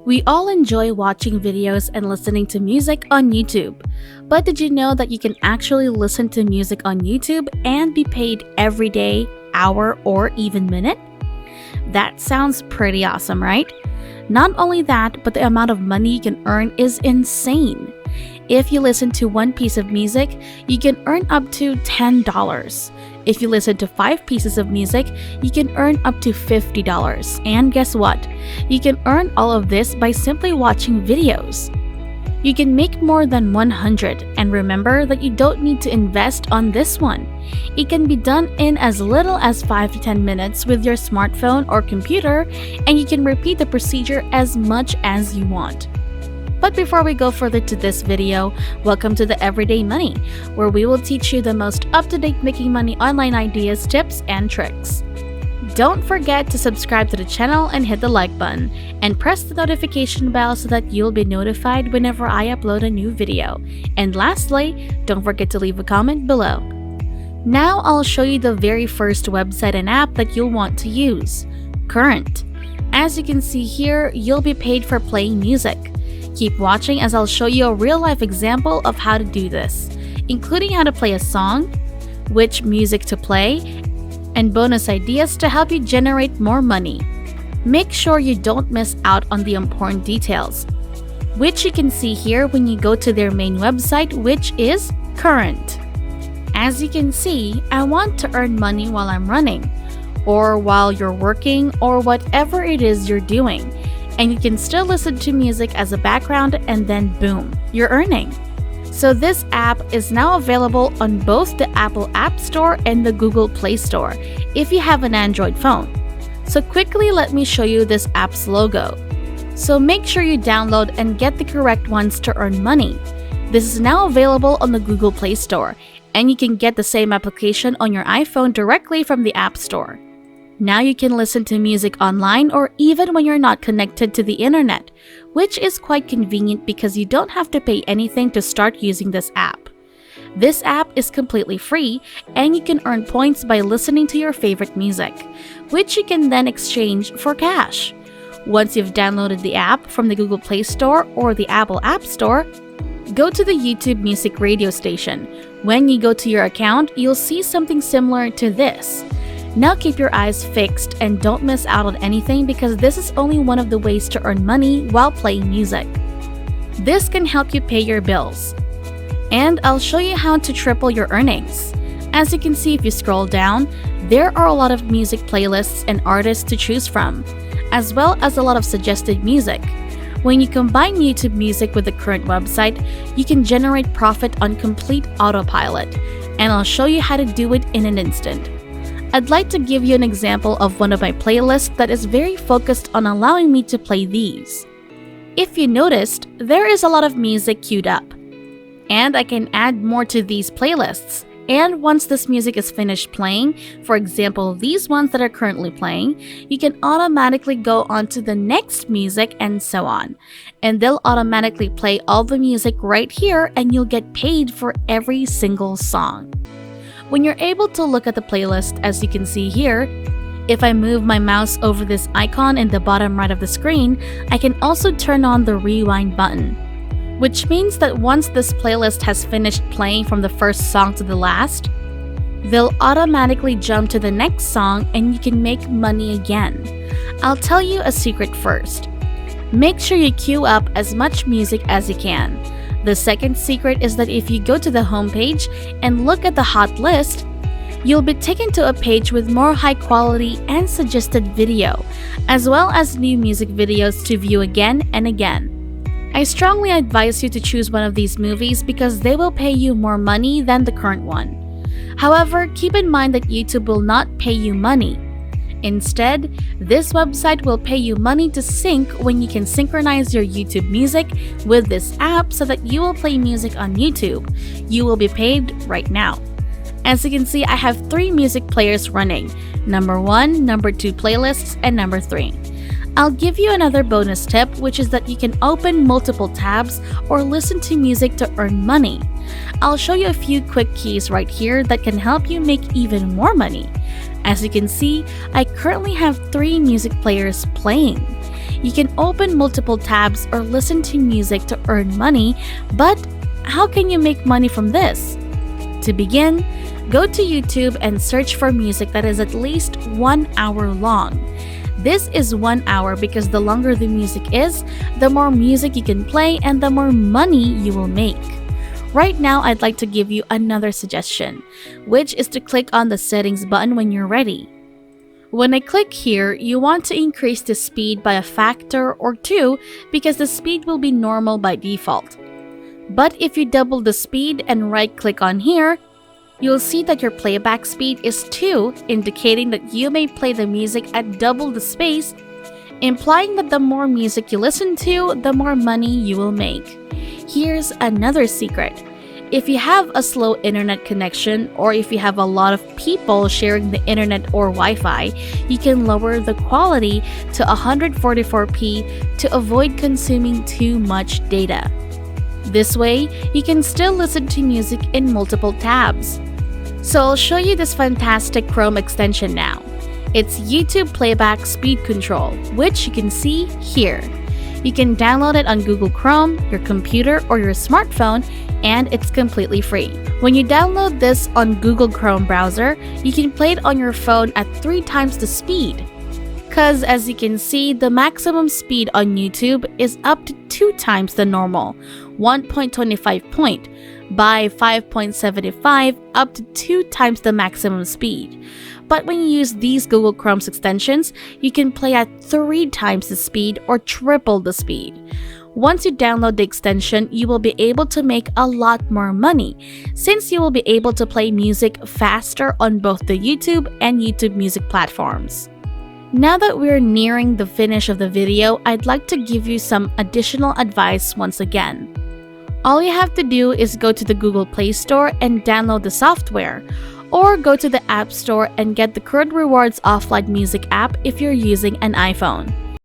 We all enjoy watching videos and listening to music on YouTube. But did you know that you can actually listen to music on YouTube and be paid every day, hour, or even minute? That sounds pretty awesome, right? Not only that, but the amount of money you can earn is insane. If you listen to one piece of music, you can earn up to $10. If you listen to 5 pieces of music, you can earn up to $50. And guess what? You can earn all of this by simply watching videos. You can make more than 100, and remember that you don't need to invest on this one. It can be done in as little as 5 to 10 minutes with your smartphone or computer, and you can repeat the procedure as much as you want. But before we go further to this video, welcome to the Everyday Money, where we will teach you the most up-to-date making money online ideas, tips, and tricks. Don't forget to subscribe to the channel and hit the like button, and press the notification bell so that you'll be notified whenever I upload a new video. And lastly, don't forget to leave a comment below. Now I'll show you the very first website and app that you'll want to use, Current. As you can see here, you'll be paid for playing music. Keep watching as I'll show you a real-life example of how to do this, including how to play a song, which music to play, and bonus ideas to help you generate more money. Make sure you don't miss out on the important details, which you can see here when you go to their main website, which is Current. As you can see, I want to earn money while I'm running, or while you're working, or whatever it is you're doing. And you can still listen to music as a background, and then boom, you're earning. So this app is now available on both the Apple App Store and the Google Play Store if you have an Android phone. So quickly let me show you this app's logo. So make sure you download and get the correct ones to earn money. This is now available on the Google Play Store, and you can get the same application on your iPhone directly from the App Store. Now you can listen to music online or even when you're not connected to the internet, which is quite convenient because you don't have to pay anything to start using this app. This app is completely free, and you can earn points by listening to your favorite music, which you can then exchange for cash. Once you've downloaded the app from the Google Play Store or the Apple App Store, go to the YouTube Music radio station. When you go to your account, you'll see something similar to this. Now keep your eyes fixed and don't miss out on anything because this is only one of the ways to earn money while playing music. This can help you pay your bills. And I'll show you how to triple your earnings. As you can see if you scroll down, there are a lot of music playlists and artists to choose from, as well as a lot of suggested music. When you combine YouTube Music with the Current website, you can generate profit on complete autopilot, and I'll show you how to do it in an instant. I'd like to give you an example of one of my playlists that is very focused on allowing me to play these. If you noticed, there is a lot of music queued up, and I can add more to these playlists. And once this music is finished playing, for example these ones that are currently playing, you can automatically go on to the next music and so on. And they'll automatically play all the music right here, and you'll get paid for every single song. When you're able to look at the playlist, as you can see here, if I move my mouse over this icon in the bottom right of the screen, I can also turn on the rewind button, which means that once this playlist has finished playing from the first song to the last, they'll automatically jump to the next song and you can make money again. I'll tell you a secret first. Make sure you queue up as much music as you can. The second secret is that if you go to the home page and look at the hot list, you'll be taken to a page with more high quality and suggested video, as well as new music videos to view again and again. I strongly advise you to choose one of these movies because they will pay you more money than the current one. However, keep in mind that YouTube will not pay you money. Instead, this website will pay you money to sync when you can synchronize your YouTube music with this app so that you will play music on YouTube. You will be paid right now. As you can see, I have 3 music players running, number 1, number 2 playlists, and number 3. I'll give you another bonus tip, which is that you can open multiple tabs or listen to music to earn money. I'll show you a few quick keys right here that can help you make even more money. As you can see, I currently have 3 music players playing. You can open multiple tabs or listen to music to earn money, but how can you make money from this? To begin, go to YouTube and search for music that is at least 1 hour long. This is 1 hour because the longer the music is, the more music you can play and the more money you will make. Right now, I'd like to give you another suggestion, which is to click on the settings button when you're ready. When I click here, you want to increase the speed by a factor or 2 because the speed will be normal by default. But if you double the speed and right-click on here, you'll see that your playback speed is 2, indicating that you may play the music at double the space, implying that the more music you listen to, the more money you will make. Here's another secret. If you have a slow internet connection or if you have a lot of people sharing the internet or Wi-Fi, you can lower the quality to 144p to avoid consuming too much data. This way, you can still listen to music in multiple tabs. So I'll show you this fantastic Chrome extension now. It's YouTube Playback Speed Control, which you can see here. You can download it on Google Chrome, your computer, or your smartphone, and it's completely free. When you download this on Google Chrome browser, you can play it on your phone at 3 times the speed. Cause as you can see, the maximum speed on YouTube is up to 2 times the normal, 1.25 point, by 5.75 up to 2 times the maximum speed. But when you use these Google Chrome's extensions, you can play at 3 times the speed or triple the speed. Once you download the extension, you will be able to make a lot more money, since you will be able to play music faster on both the YouTube and YouTube Music platforms. Now that we're nearing the finish of the video, I'd like to give you some additional advice once again. All you have to do is go to the Google Play Store and download the software, or go to the App Store and get the Current Rewards offline music app if you're using an iPhone.